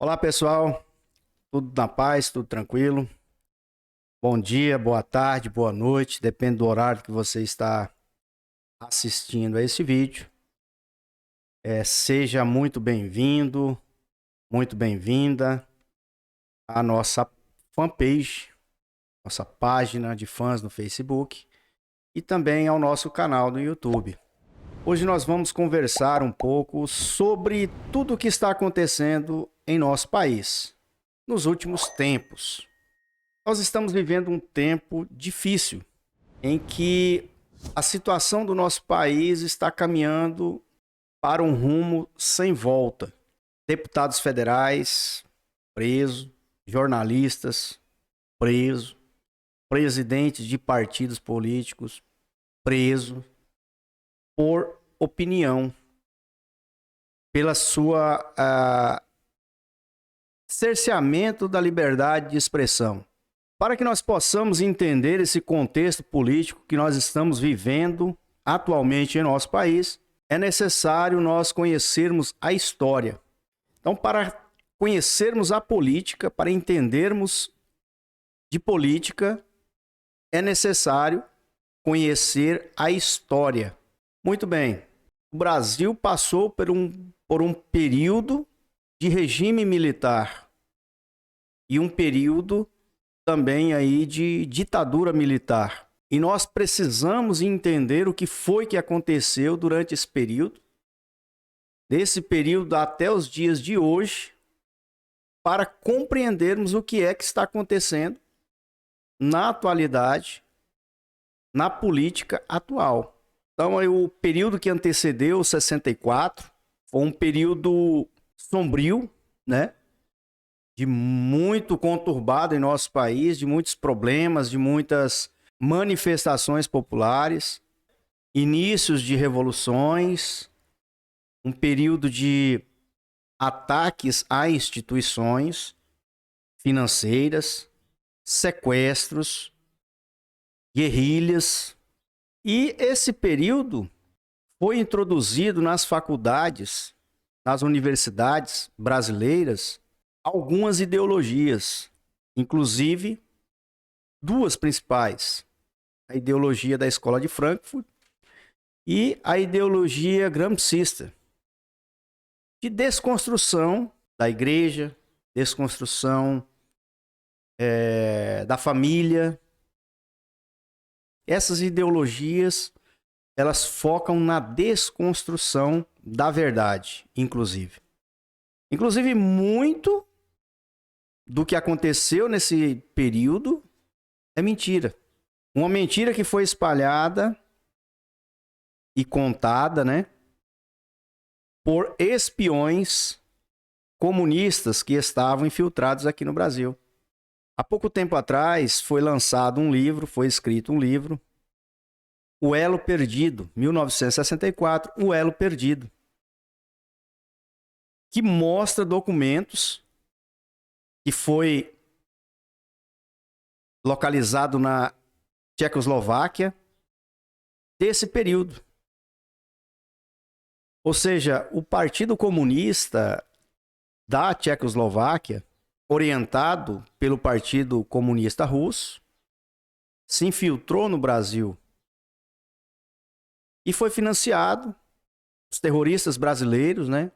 Olá, pessoal. Tudo na paz, tudo tranquilo? Bom dia, boa tarde, boa noite, depende do horário que você está assistindo a esse vídeo. Seja muito bem-vindo, muito bem-vinda à nossa fanpage, nossa página de fãs no Facebook e também ao nosso canal no YouTube. Hoje nós vamos conversar um pouco sobre tudo o que está acontecendo em nosso país nos últimos tempos. Nós estamos vivendo um tempo difícil em que a situação do nosso país está caminhando para um rumo sem volta. Deputados federais presos, jornalistas presos, presidentes de partidos políticos presos por opinião, pela sua cerceamento da liberdade de expressão. Para que nós possamos entender esse contexto político que nós estamos vivendo atualmente em nosso país, é necessário nós conhecermos a história. Então, para conhecermos a política, para entendermos de política, é necessário conhecer a história. Muito bem, o Brasil passou por um período de regime militar e um período também aí de ditadura militar. E nós precisamos entender o que foi que aconteceu durante esse período, desse período até os dias de hoje, para compreendermos o que é que está acontecendo na atualidade, na política atual. Então, o período que antecedeu 64 foi um período sombrio, né? De muito conturbado em nosso país, de muitos problemas, de muitas manifestações populares, inícios de revoluções, um período de ataques a instituições financeiras, sequestros, guerrilhas. E esse período foi introduzido nas faculdades, nas universidades brasileiras, algumas ideologias, inclusive duas principais: a ideologia da Escola de Frankfurt e a ideologia gramscista, de desconstrução da igreja, desconstrução da família. Essas ideologias, elas focam na desconstrução da verdade, inclusive. Inclusive, muito do que aconteceu nesse período é mentira. Uma mentira que foi espalhada e contada, né, por espiões comunistas que estavam infiltrados aqui no Brasil. Há pouco tempo atrás foi lançado um livro, foi escrito um livro, O Elo Perdido, 1964, O Elo Perdido, que mostra documentos que foi localizado na Tchecoslováquia desse período. Ou seja, o Partido Comunista da Tchecoslováquia, orientado pelo Partido Comunista Russo, se infiltrou no Brasil e foi financiado os terroristas brasileiros, né,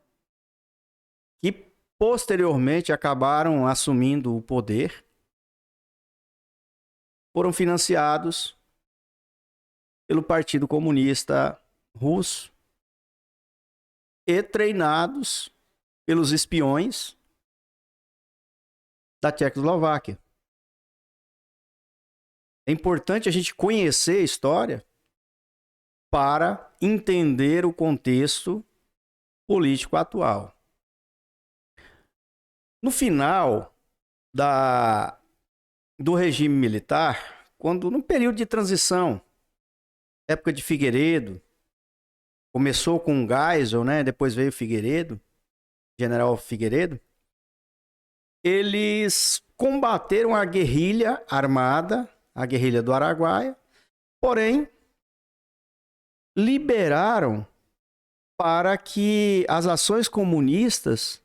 que posteriormente acabaram assumindo o poder, foram financiados pelo Partido Comunista Russo e treinados pelos espiões da Tchecoslováquia. É importante a gente conhecer a história para entender o contexto político atual. No final do regime militar, no período de transição, época de Figueiredo, começou com o Geisel, né? Depois veio Figueiredo, General Figueiredo. Eles combateram a guerrilha armada, a guerrilha do Araguaia, porém liberaram para que as ações comunistas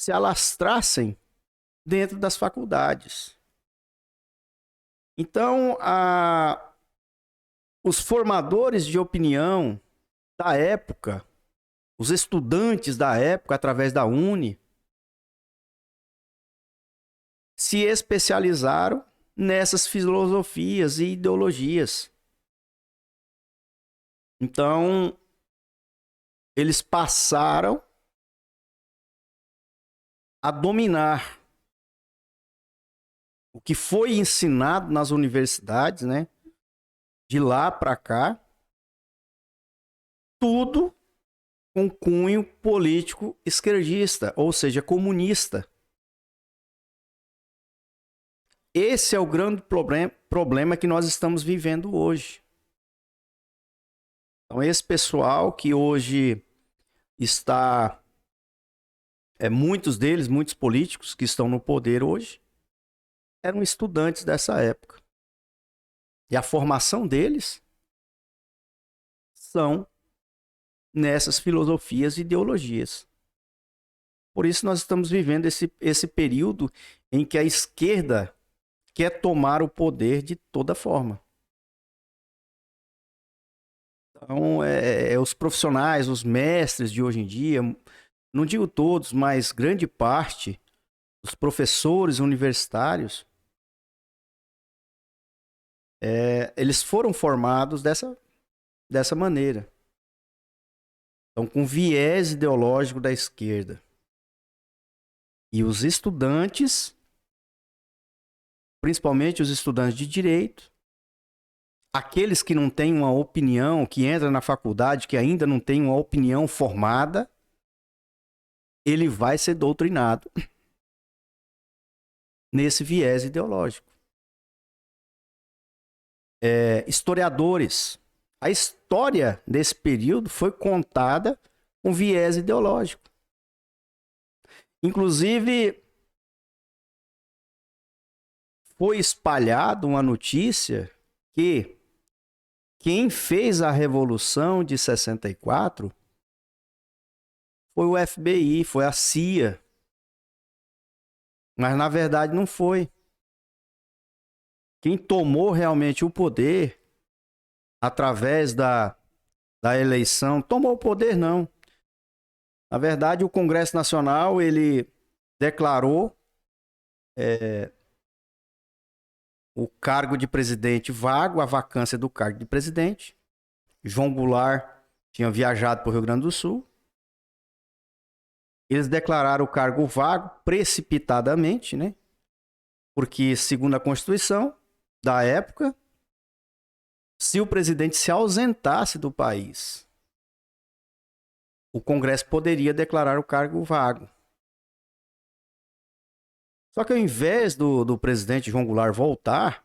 se alastrassem dentro das faculdades. Então, os formadores de opinião da época, os estudantes da época, através da UNE, se especializaram nessas filosofias e ideologias. Então, eles passaram a dominar o que foi ensinado nas universidades, né? De lá para cá, tudo com cunho político esquerdista, ou seja, comunista. Esse é o grande problema que nós estamos vivendo hoje. Então, esse pessoal que hoje está, muitos deles, muitos políticos que estão no poder hoje, eram estudantes dessa época. E a formação deles são nessas filosofias e ideologias. Por isso nós estamos vivendo esse período em que a esquerda quer tomar o poder de toda forma. Então, os profissionais, os mestres de hoje em dia, não digo todos, mas grande parte dos professores universitários, eles foram formados dessa maneira. Então, com viés ideológico da esquerda. E os estudantes, principalmente os estudantes de direito, aqueles que não têm uma opinião, que entram na faculdade, que ainda não têm uma opinião formada, ele vai ser doutrinado nesse viés ideológico. Historiadores. A história desse período foi contada com viés ideológico. Inclusive, foi espalhada uma notícia que quem fez a Revolução de 64 foi o FBI, foi a CIA. Mas, na verdade, não foi. Quem tomou realmente o poder através da eleição, tomou o poder não. Na verdade, o Congresso Nacional, ele declarou o cargo de presidente vago, a vacância do cargo de presidente. João Goulart tinha viajado para o Rio Grande do Sul. Eles declararam o cargo vago precipitadamente, né? Porque, segundo a Constituição da época, se o presidente se ausentasse do país, o Congresso poderia declarar o cargo vago. Só que ao invés do presidente João Goulart voltar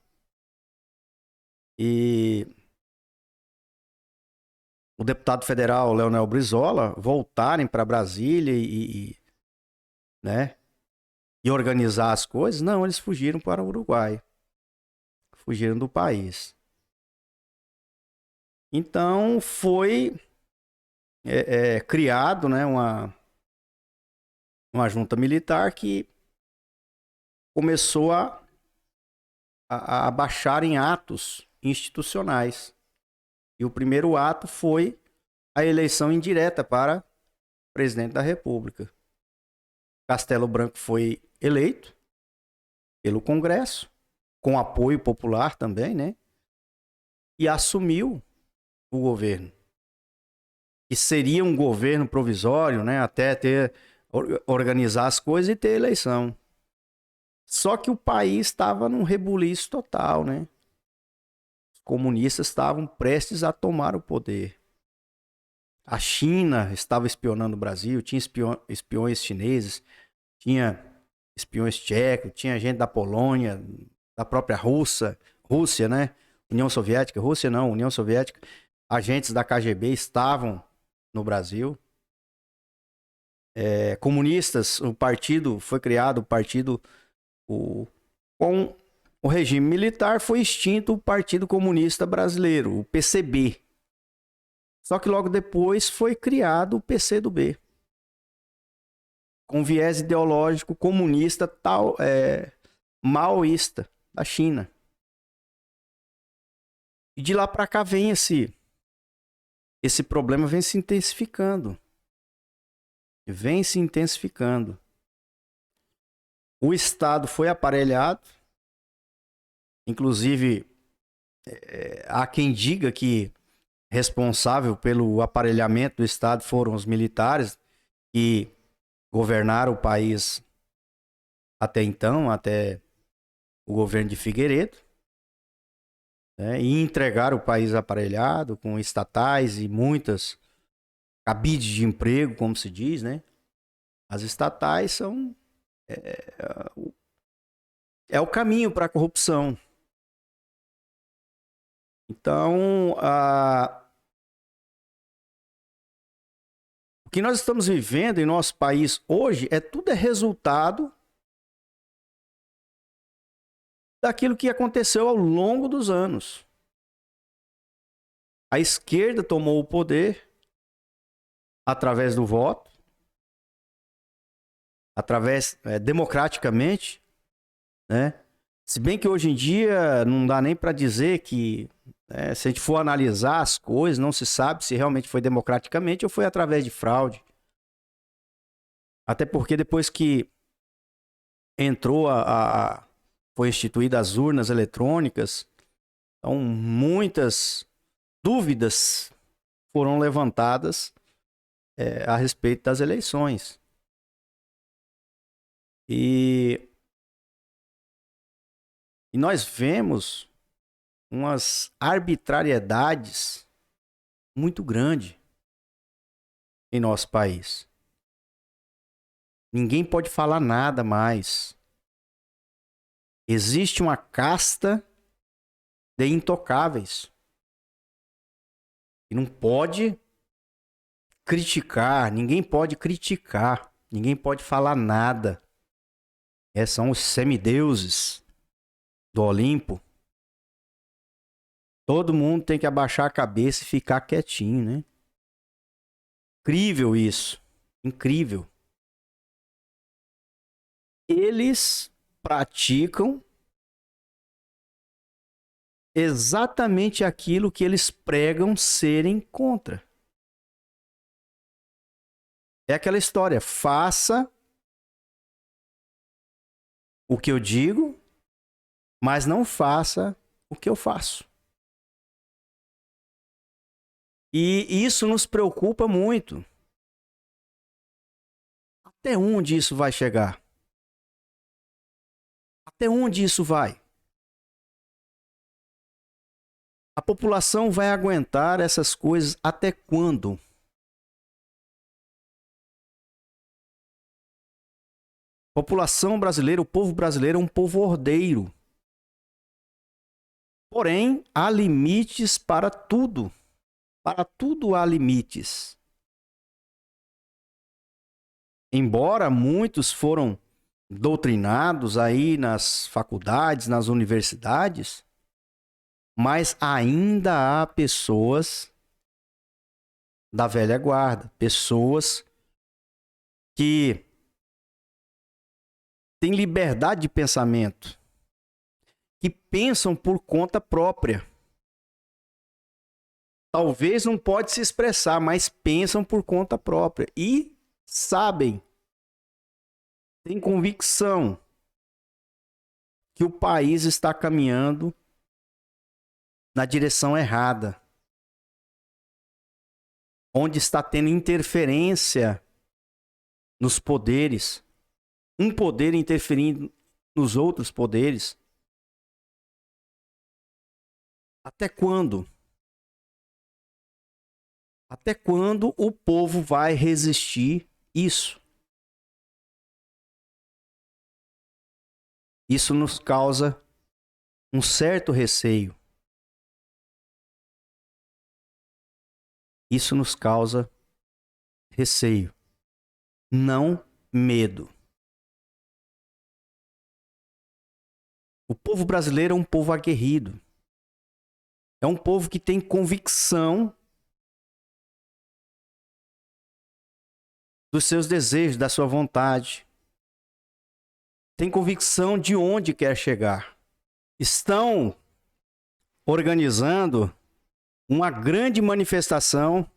e o deputado federal Leonel Brizola voltarem para Brasília né, e organizar as coisas, não, eles fugiram para o Uruguai. Fugiram do país. Então foi criado, né, uma junta militar que começou a baixar em atos institucionais. E o primeiro ato foi a eleição indireta para presidente da República. Castelo Branco foi eleito pelo Congresso, com apoio popular também, né? E assumiu o governo. Que seria um governo provisório, né? Até organizar as coisas e ter eleição. Só que o país estava num rebuliço total, né? Os comunistas estavam prestes a tomar o poder. A China estava espionando o Brasil, tinha espiões chineses, tinha espiões tchecos, tinha gente da Polônia, da própria Rússia, né? União Soviética, Rússia não, União Soviética. Agentes da KGB estavam no Brasil. Comunistas, o partido foi criado, com o regime militar foi extinto o Partido Comunista Brasileiro, o PCB. Só que logo depois foi criado o PCdoB. com viés ideológico comunista tal, maoísta da China. E de lá para cá vem esse problema vem se intensificando. Vem se intensificando. O Estado foi aparelhado, inclusive há quem diga que responsável pelo aparelhamento do Estado foram os militares que governaram o país até então, até o governo de Figueiredo, né, e entregaram o país aparelhado com estatais e muitas cabides de emprego, como se diz, né? As estatais são o caminho para a corrupção. Então, o que nós estamos vivendo em nosso país hoje tudo é resultado daquilo que aconteceu ao longo dos anos. A esquerda tomou o poder através do voto, democraticamente, né? Se bem que hoje em dia não dá nem para dizer que, se a gente for analisar as coisas, não se sabe se realmente foi democraticamente ou foi através de fraude. Até porque depois que entrou foi instituídas as urnas eletrônicas, então muitas dúvidas foram levantadas a respeito das eleições. E nós vemos umas arbitrariedades muito grandes em nosso país. Ninguém pode falar nada mais. Existe uma casta de intocáveis. E não pode criticar, ninguém pode criticar, ninguém pode falar nada. São os semideuses do Olimpo. Todo mundo tem que abaixar a cabeça e ficar quietinho, né? Incrível isso. Incrível. Eles praticam exatamente aquilo que eles pregam serem contra. É aquela história, faça o que eu digo, mas não faça o que eu faço. E isso nos preocupa muito. Até onde isso vai chegar? Até onde isso vai? A população vai aguentar essas coisas até quando? A população brasileira, o povo brasileiro é um povo ordeiro. Porém, há limites para tudo. Para tudo há limites. Embora muitos foram doutrinados aí nas faculdades, nas universidades, mas ainda há pessoas da velha guarda, pessoas que têm liberdade de pensamento, que pensam por conta própria. Talvez não pode se expressar, mas pensam por conta própria e sabem, têm convicção que o país está caminhando na direção errada, onde está tendo interferência nos poderes, um poder interferindo nos outros poderes. Até quando? Até quando o povo vai resistir isso? Isso nos causa um certo receio. Isso nos causa receio, não medo. O povo brasileiro é um povo aguerrido. É um povo que tem convicção dos seus desejos, da sua vontade. Tem convicção de onde quer chegar. Estão organizando uma grande manifestação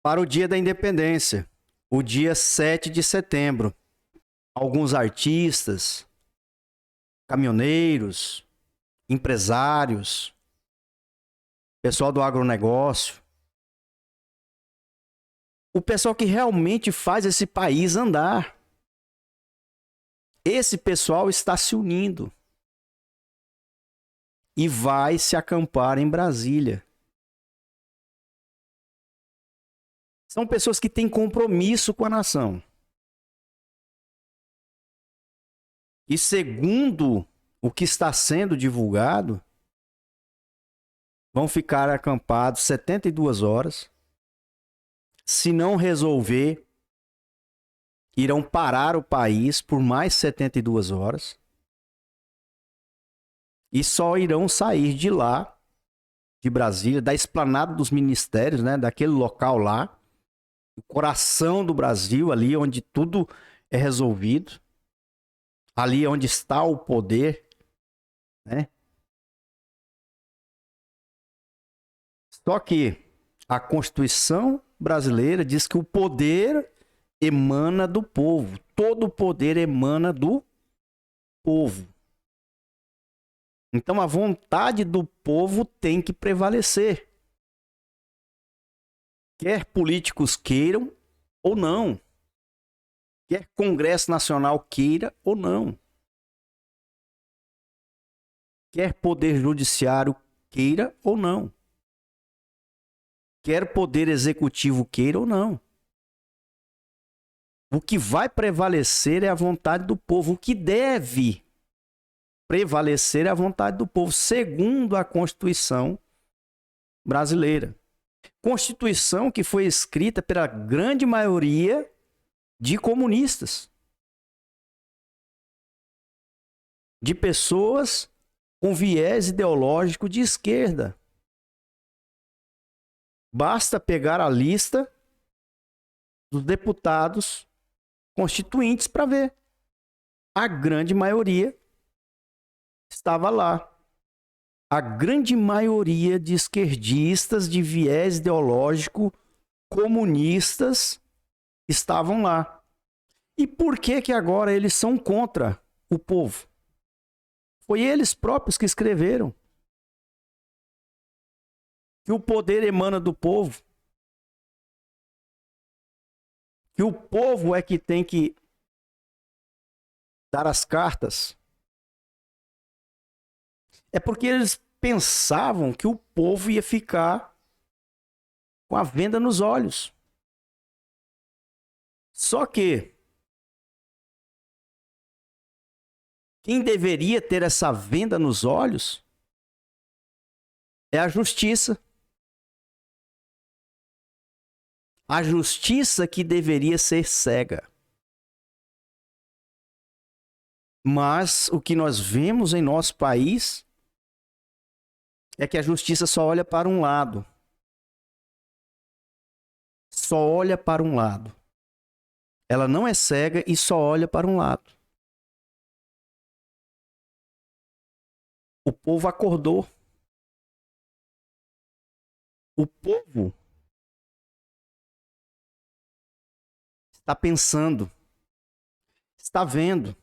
para o Dia da Independência, o dia 7 de setembro. Alguns artistas, caminhoneiros, empresários, pessoal do agronegócio, o pessoal que realmente faz esse país andar. Esse pessoal está se unindo e vai se acampar em Brasília. São pessoas que têm compromisso com a nação. E segundo o que está sendo divulgado, vão ficar acampados 72 horas. Se não resolver, irão parar o país por mais 72 horas. E só irão sair de lá, de Brasília, da esplanada dos ministérios, né, daquele local lá, o coração do Brasil, ali onde tudo é resolvido, ali onde está o poder, né? Só que a Constituição brasileira diz que o poder emana do povo. Todo o poder emana do povo. Então a vontade do povo tem que prevalecer. Quer políticos queiram ou não. Quer Congresso Nacional queira ou não. Quer Poder Judiciário queira ou não. Quer Poder Executivo queira ou não. O que vai prevalecer é a vontade do povo. O que deve prevalecer é a vontade do povo, segundo a Constituição brasileira. Constituição que foi escrita pela grande maioria de comunistas. De pessoas com viés ideológico de esquerda. Basta pegar a lista dos deputados constituintes para ver. A grande maioria estava lá. A grande maioria de esquerdistas de viés ideológico comunistas estavam lá. E por que que agora eles são contra o povo? Foi eles próprios que escreveram que o poder emana do povo, que o povo é que tem que dar as cartas. É porque eles pensavam que o povo ia ficar com a venda nos olhos. Só que quem deveria ter essa venda nos olhos é a justiça. A justiça que deveria ser cega. Mas o que nós vemos em nosso país é que a justiça só olha para um lado. Só olha para um lado. Ela não é cega e só olha para um lado. O povo acordou. O povo está pensando, está vendo.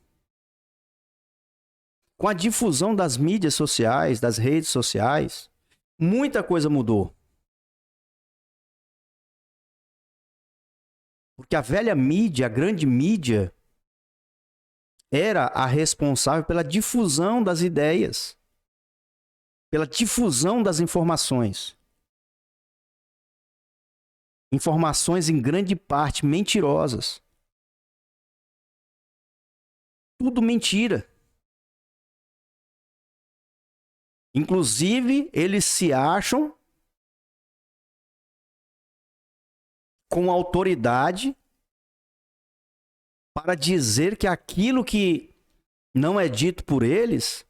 Com a difusão das mídias sociais, das redes sociais, muita coisa mudou. Porque a velha mídia, a grande mídia, era a responsável pela difusão das ideias, pela difusão das informações. Informações em grande parte mentirosas. Tudo mentira. Inclusive, eles se acham com autoridade para dizer que aquilo que não é dito por eles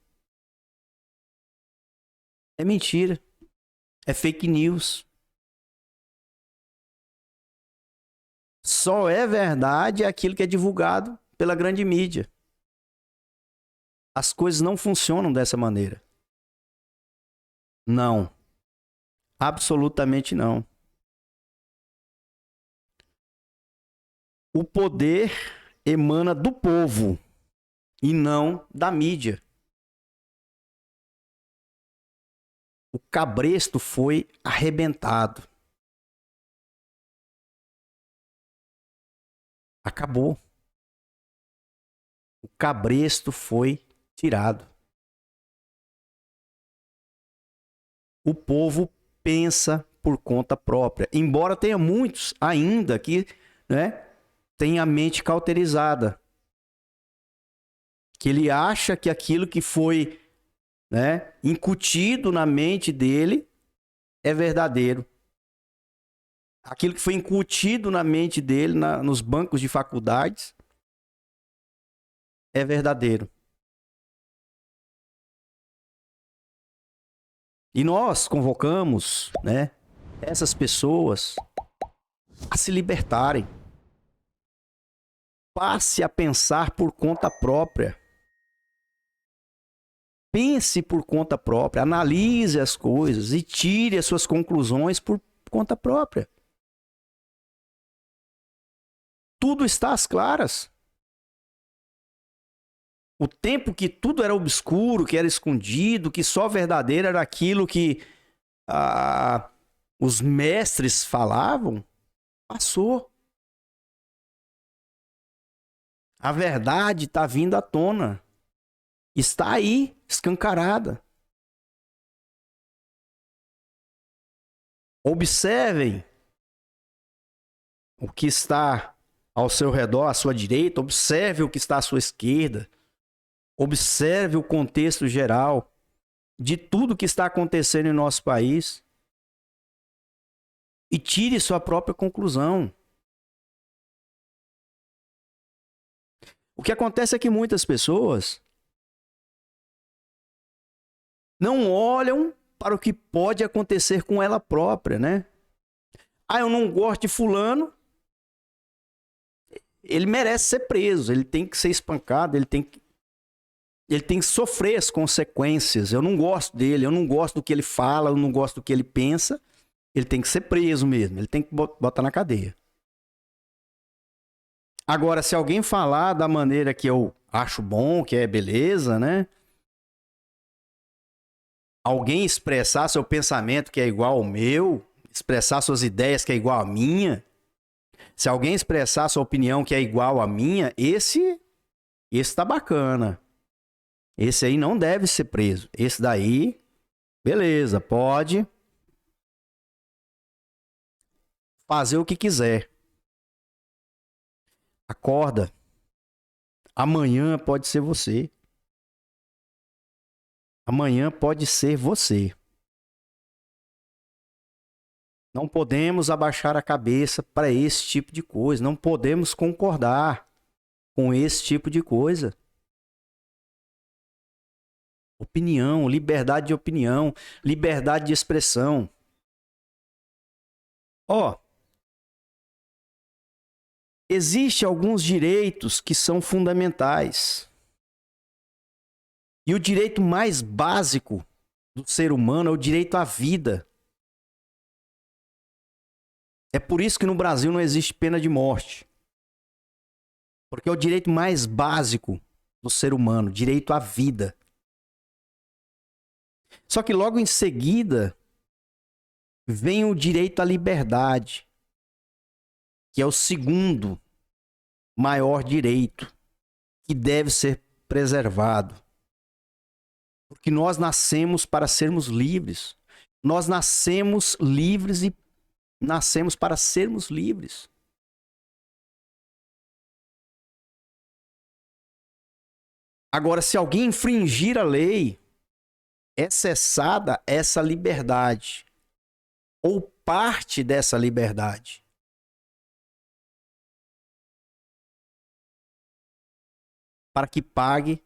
é mentira, é fake news. Só é verdade aquilo que é divulgado pela grande mídia. As coisas não funcionam dessa maneira. Não. Absolutamente não. O poder emana do povo e não da mídia. O cabresto foi arrebentado. Acabou. O cabresto foi tirado. O povo pensa por conta própria. Embora tenha muitos ainda que, né, tem a mente cauterizada. Que ele acha que aquilo que foi, né, incutido na mente dele é verdadeiro. Aquilo que foi incutido na mente dele, nos bancos de faculdades, é verdadeiro. E nós convocamos, né, essas pessoas a se libertarem. Passe a pensar por conta própria. Pense por conta própria, analise as coisas e tire as suas conclusões por conta própria. Tudo está às claras. O tempo que tudo era obscuro, que era escondido, que só verdadeiro era aquilo que os mestres falavam, passou. A verdade está vindo à tona. Está aí, escancarada. Observem o que está ao seu redor, à sua direita, observe o que está à sua esquerda. Observe o contexto geral de tudo que está acontecendo em nosso país e tire sua própria conclusão. O que acontece é que muitas pessoas não olham para o que pode acontecer com ela própria, né? Ah, eu não gosto de fulano, ele merece ser preso, ele tem que ser espancado, ele tem que sofrer as consequências. Eu não gosto dele, eu não gosto do que ele fala, eu não gosto do que ele pensa. Ele tem que ser preso mesmo, ele tem que botar na cadeia. Agora, se alguém falar da maneira que eu acho bom, que é beleza, né? Alguém expressar seu pensamento que é igual ao meu, expressar suas ideias que é igual à minha, se alguém expressar sua opinião que é igual à minha, esse tá bacana. Esse aí não deve ser preso. Esse daí, beleza, pode fazer o que quiser. Acorda. Amanhã pode ser você. Amanhã pode ser você. Não podemos abaixar a cabeça para esse tipo de coisa. Não podemos concordar com esse tipo de coisa. Opinião, liberdade de opinião, liberdade de expressão. Ó, existem alguns direitos que são fundamentais. E o direito mais básico do ser humano é o direito à vida. É por isso que no Brasil não existe pena de morte. Porque é o direito mais básico do ser humano, direito à vida. Só que logo em seguida vem o direito à liberdade, que é o segundo maior direito que deve ser preservado. Porque nós nascemos para sermos livres. Nós nascemos livres e nascemos para sermos livres. Agora, se alguém infringir a lei, é cessada essa liberdade, ou parte dessa liberdade. Para que pague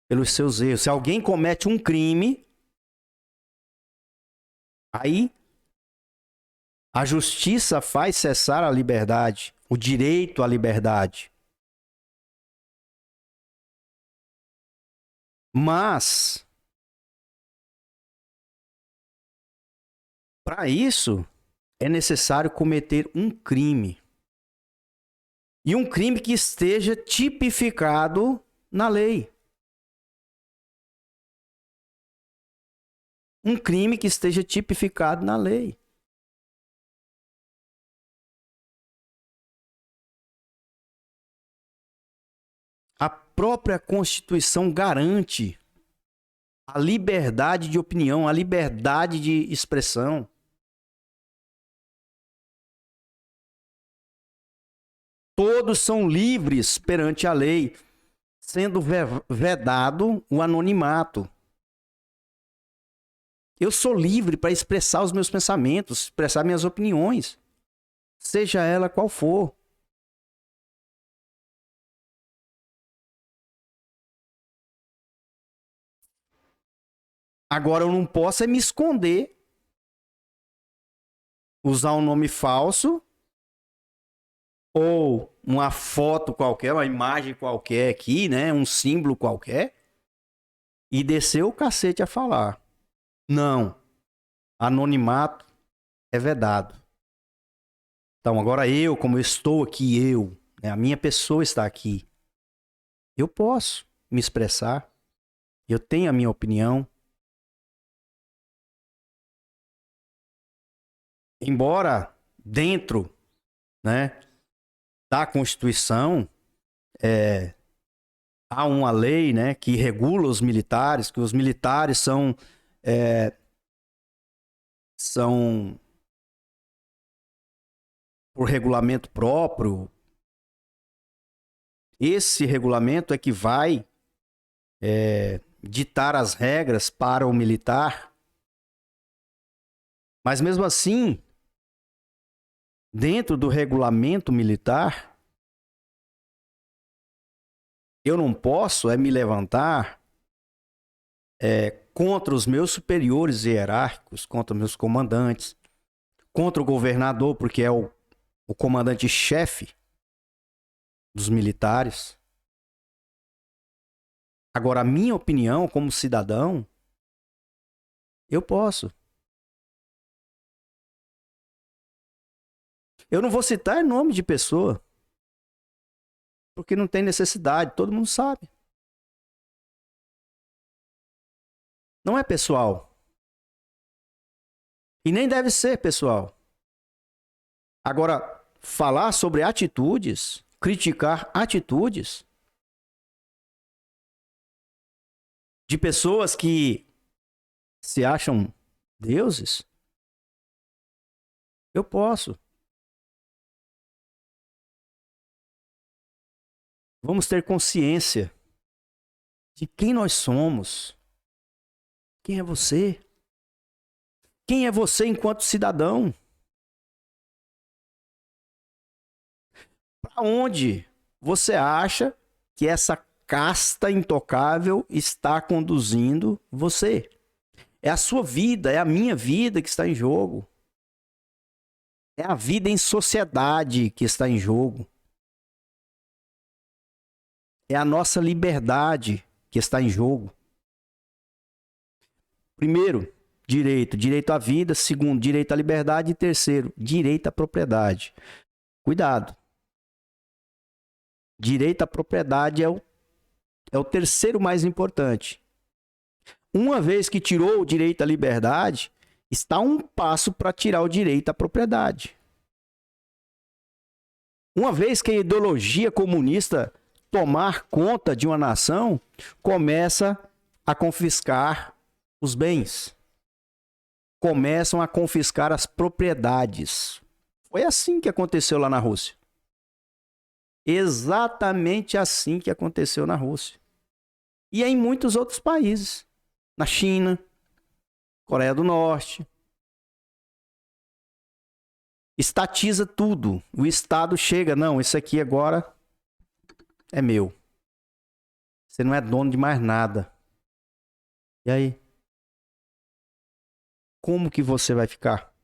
pelos seus erros. Se alguém comete um crime, aí a justiça faz cessar a liberdade, o direito à liberdade. Mas, para isso, é necessário cometer um crime. E um crime que esteja tipificado na lei. Um crime que esteja tipificado na lei. A própria Constituição garante a liberdade de opinião, a liberdade de expressão. Todos são livres perante a lei, sendo vedado o anonimato. Eu sou livre para expressar os meus pensamentos, expressar minhas opiniões, seja ela qual for. Agora eu não posso é me esconder, usar um nome falso ou uma foto qualquer, uma imagem qualquer aqui, né, um símbolo qualquer, e descer o cacete a falar. Não. Anonimato é vedado. Então, agora eu, como eu estou aqui, né, a minha pessoa está aqui, eu posso me expressar, eu tenho a minha opinião. Embora dentro, né, da Constituição há uma lei, né, que regula os militares, que os militares são por regulamento próprio. Esse regulamento é que vai ditar as regras para o militar. Mas mesmo assim, dentro do regulamento militar, eu não posso me levantar contra os meus superiores hierárquicos, contra meus comandantes, contra o governador, porque é o comandante-chefe dos militares. Agora, a minha opinião como cidadão, eu posso. Eu não vou citar nome de pessoa, porque não tem necessidade, todo mundo sabe. Não é pessoal. E nem deve ser pessoal. Agora, falar sobre atitudes, criticar atitudes de pessoas que se acham deuses, eu posso. Vamos ter consciência de quem nós somos. Quem é você? Quem é você enquanto cidadão? Para onde você acha que essa casta intocável está conduzindo você? É a sua vida, é a minha vida que está em jogo. É a vida em sociedade que está em jogo. É a nossa liberdade que está em jogo. Primeiro, direito à vida. Segundo, direito à liberdade. E terceiro, direito à propriedade. Cuidado. Direito à propriedade é o terceiro mais importante. Uma vez que tirou o direito à liberdade, está um passo para tirar o direito à propriedade. Uma vez que a ideologia comunista tomar conta de uma nação, começa a confiscar os bens. Começam a confiscar as propriedades. Foi assim que aconteceu lá na Rússia. Exatamente assim que aconteceu na Rússia. E em muitos outros países. Na China, Coreia do Norte. Estatiza tudo. O Estado chega, não, isso aqui agora é meu. Você não é dono de mais nada. E aí? Como que você vai ficar?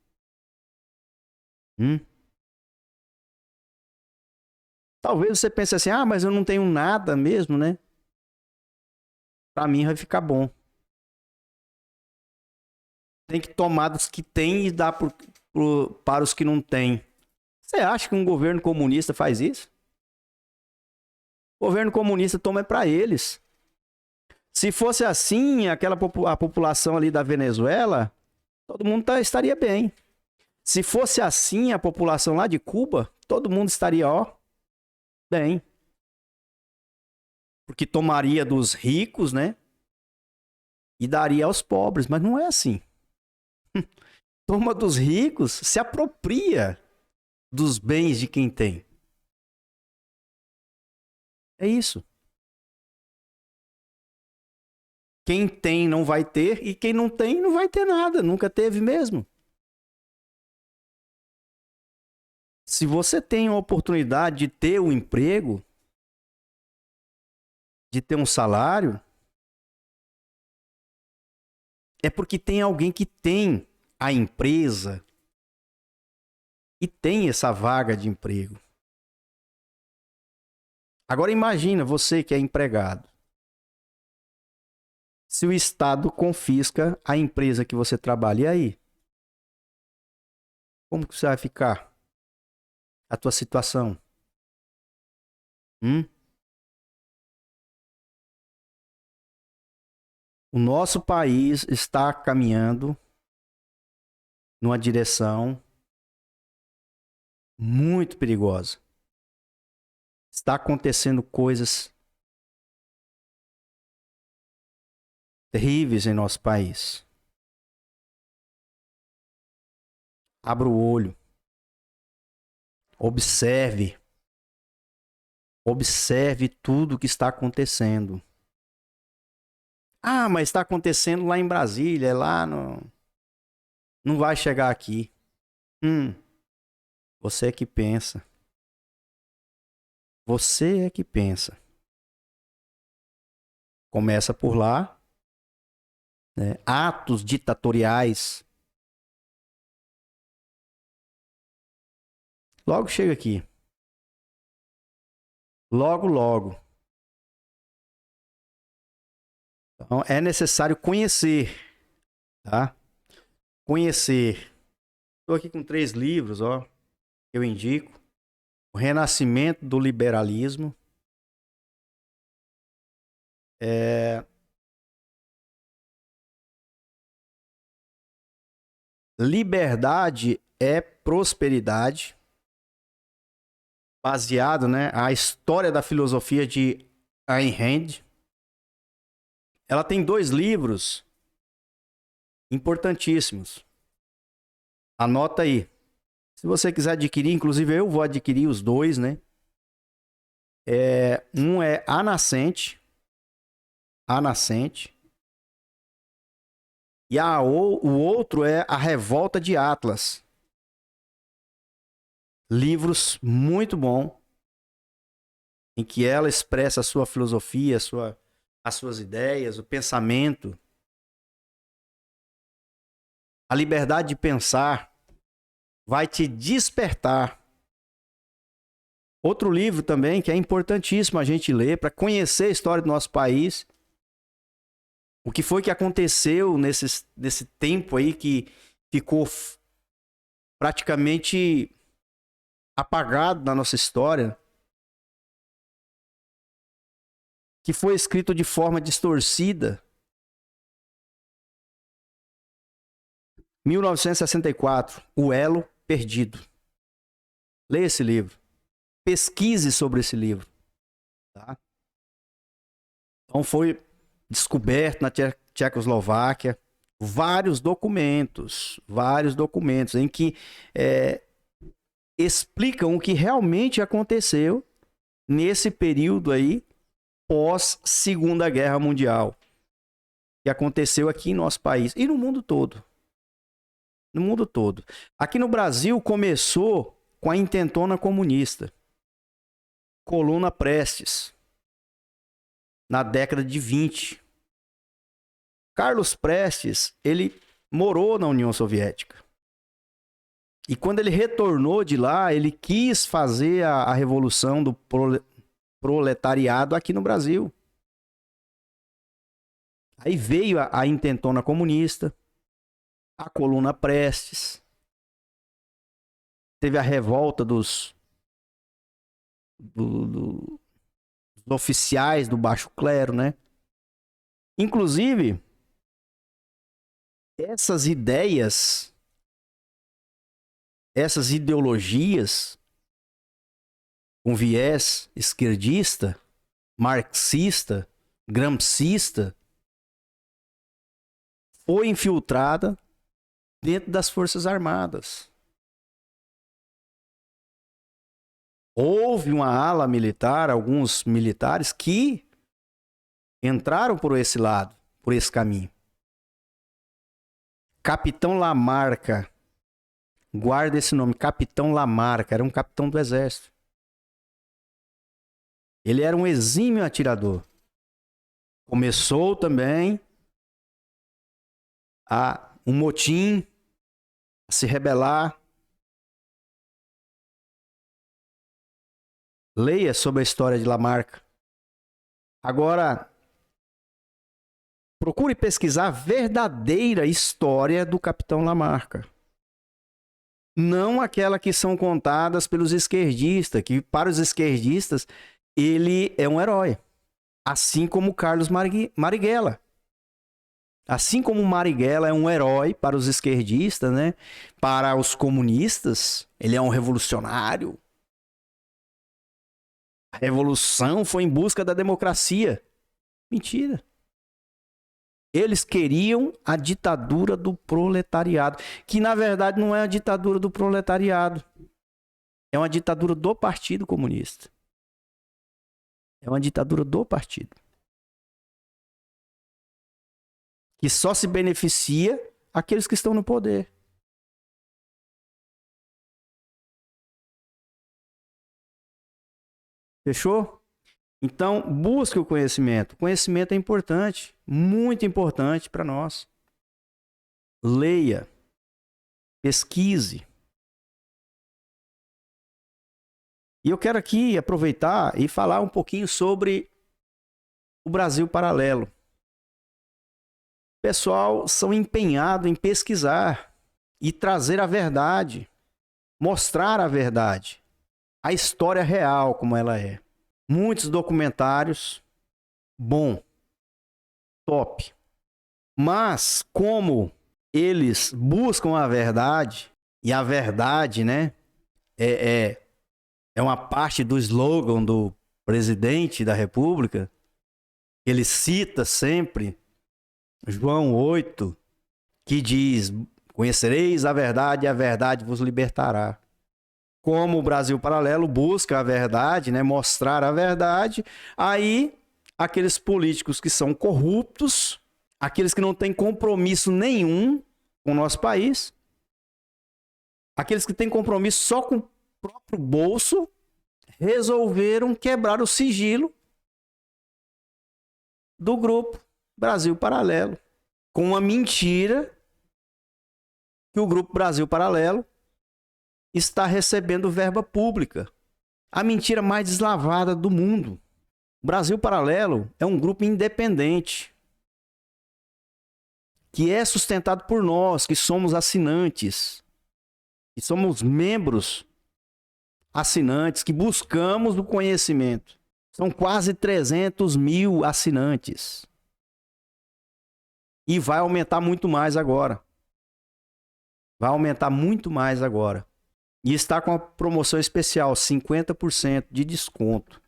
Talvez você pense assim, ah, mas eu não tenho nada mesmo, né? Para mim vai ficar bom. Tem que tomar dos que tem e dar para os que não têm. Você acha que um governo comunista faz isso? O governo comunista toma é para eles. Se fosse assim, a população ali da Venezuela, todo mundo estaria bem. Se fosse assim, a população lá de Cuba, todo mundo estaria, ó, bem. Porque tomaria dos ricos, né? E daria aos pobres, mas não é assim. Toma dos ricos, se apropria dos bens de quem tem. É isso. Quem tem não vai ter e quem não tem não vai ter nada, nunca teve mesmo. Se você tem a oportunidade de ter um emprego, de ter um salário, é porque tem alguém que tem a empresa e tem essa vaga de emprego. Agora imagina você que é empregado. Se o Estado confisca a empresa que você trabalha, e aí? Como que você vai ficar? A tua situação? Hum? O nosso país está caminhando numa direção muito perigosa. Está acontecendo coisas terríveis em nosso país. Abra o olho. Observe. Observe tudo o que está acontecendo. Ah, mas está acontecendo lá em Brasília, lá no... Não vai chegar aqui. Você é que pensa. Você é que pensa. Começa por lá, né? Atos ditatoriais. Logo chega aqui. Logo, logo. Então, é necessário conhecer, tá? Conhecer. Estou aqui com 3 livros, ó, que eu indico. O Renascimento do Liberalismo. Liberdade é prosperidade. Baseado, né, a história da filosofia de Ayn Rand. Ela tem 2 livros importantíssimos. Anota aí. Se você quiser adquirir, inclusive eu vou adquirir os 2, né? Um é A Nascente. A Nascente. E o outro é A Revolta de Atlas. Livros muito bons, em que ela expressa a sua filosofia, as suas ideias, o pensamento. A liberdade de pensar vai te despertar. Outro livro também que é importantíssimo a gente ler para conhecer a história do nosso país. O que foi que aconteceu nesse tempo aí que ficou praticamente apagado na nossa história, que foi escrito de forma distorcida. 1964, O Elo Perdido. Leia esse livro. Pesquise sobre esse livro. Tá? Então foi descoberto na Tchecoslováquia vários documentos em que explicam o que realmente aconteceu nesse período aí pós Segunda Guerra Mundial, que aconteceu aqui em nosso país e no mundo todo. No mundo todo. Aqui no Brasil começou com a intentona comunista, Coluna Prestes, na década de 20. Carlos Prestes, ele morou na União Soviética. E quando ele retornou de lá, ele quis fazer a revolução do proletariado aqui no Brasil. Aí veio a intentona comunista, a coluna Prestes, teve a revolta dos oficiais do baixo clero, né? Inclusive, essas ideias, essas ideologias com viés esquerdista, marxista, gramscista, foi infiltrada dentro das Forças Armadas. Houve uma ala militar, alguns militares que entraram por esse lado, por esse caminho. Capitão Lamarca, guarda esse nome, Capitão Lamarca, era um capitão do exército. Ele era um exímio atirador. Começou também um motim, a se rebelar. Leia sobre a história de Lamarca. Agora, procure pesquisar a verdadeira história do Capitão Lamarca. Não aquela que são contadas pelos esquerdistas, que para os esquerdistas ele é um herói. Assim como Carlos Marighella. Assim como Marighella é um herói para os esquerdistas, né? Para os comunistas, ele é um revolucionário. A revolução foi em busca da democracia. Mentira. Eles queriam a ditadura do proletariado, que na verdade não é a ditadura do proletariado. É uma ditadura do Partido Comunista. É uma ditadura do partido. Que só se beneficia aqueles que estão no poder. Fechou? Então, busque o conhecimento. O conhecimento é importante, muito importante para nós. Leia, pesquise. E eu quero aqui aproveitar e falar um pouquinho sobre o Brasil Paralelo. O pessoal são empenhados em pesquisar e trazer a verdade, mostrar a verdade, a história real como ela é. Muitos documentários, bom, top. Mas como eles buscam a verdade, e a verdade, né, é uma parte do slogan do presidente da República, ele cita sempre João 8, que diz: conhecereis a verdade e a verdade vos libertará. Como o Brasil Paralelo busca a verdade, né, mostrar a verdade, aí aqueles políticos que são corruptos, aqueles que não têm compromisso nenhum com o nosso país, aqueles que têm compromisso só com o próprio bolso, resolveram quebrar o sigilo do grupo Brasil Paralelo, com uma mentira que o grupo Brasil Paralelo está recebendo verba pública. A mentira mais deslavada do mundo. O Brasil Paralelo é um grupo independente que é sustentado por nós, que somos assinantes, que somos membros assinantes, que buscamos o conhecimento. São quase 300 mil assinantes. E vai aumentar muito mais agora. Vai aumentar muito mais agora. E está com a promoção especial, 50% de desconto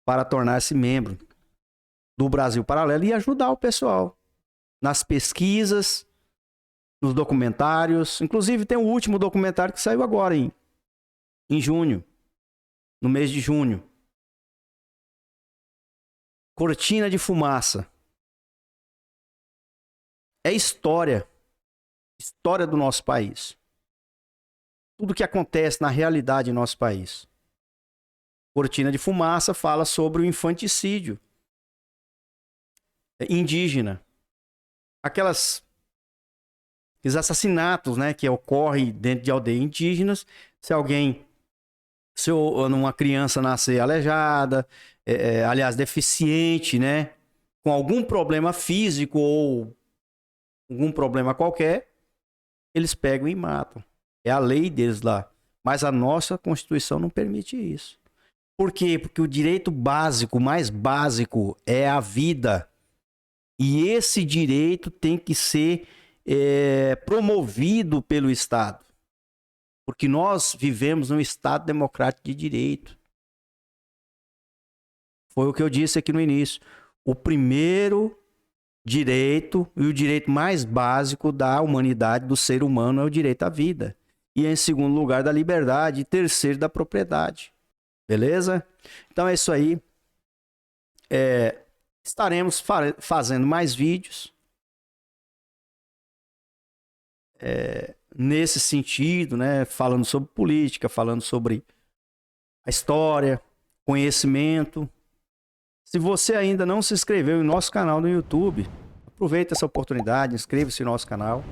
para tornar-se membro do Brasil Paralelo e ajudar o pessoal nas pesquisas, nos documentários. Inclusive tem o último documentário que saiu agora em junho, no mês de junho. Cortina de Fumaça. É história do nosso país. Tudo que acontece na realidade em nosso país. Cortina de Fumaça fala sobre o infanticídio indígena. Aquelas os assassinatos, né, que ocorrem dentro de aldeias indígenas, se alguém, se uma criança nascer aleijada, aliás, deficiente, né, com algum problema físico ou algum problema qualquer, eles pegam e matam. É a lei deles lá. Mas a nossa Constituição não permite isso. Por quê? Porque o direito básico, mais básico, é a vida. E esse direito tem que ser promovido pelo Estado. Porque nós vivemos num Estado democrático de direito. Foi o que eu disse aqui no início. O primeiro direito e o direito mais básico da humanidade, do ser humano, é o direito à vida. E em segundo lugar, da liberdade. E terceiro, da propriedade. Beleza? Então é isso aí. Estaremos fazendo mais vídeos nesse sentido, né? Falando sobre política, falando sobre a história, conhecimento. Se você ainda não se inscreveu em nosso canal no YouTube, aproveita essa oportunidade, inscreva-se no nosso canal.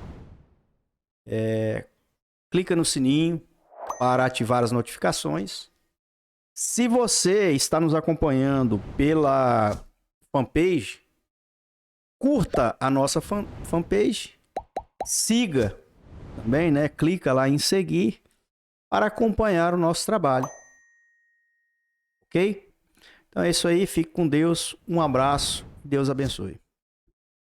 Clica no sininho para ativar as notificações. Se você está nos acompanhando pela fanpage, curta a nossa fanpage, siga também, né? Clica lá em seguir para acompanhar o nosso trabalho. Ok? Então é isso aí, fique com Deus, um abraço, Deus abençoe.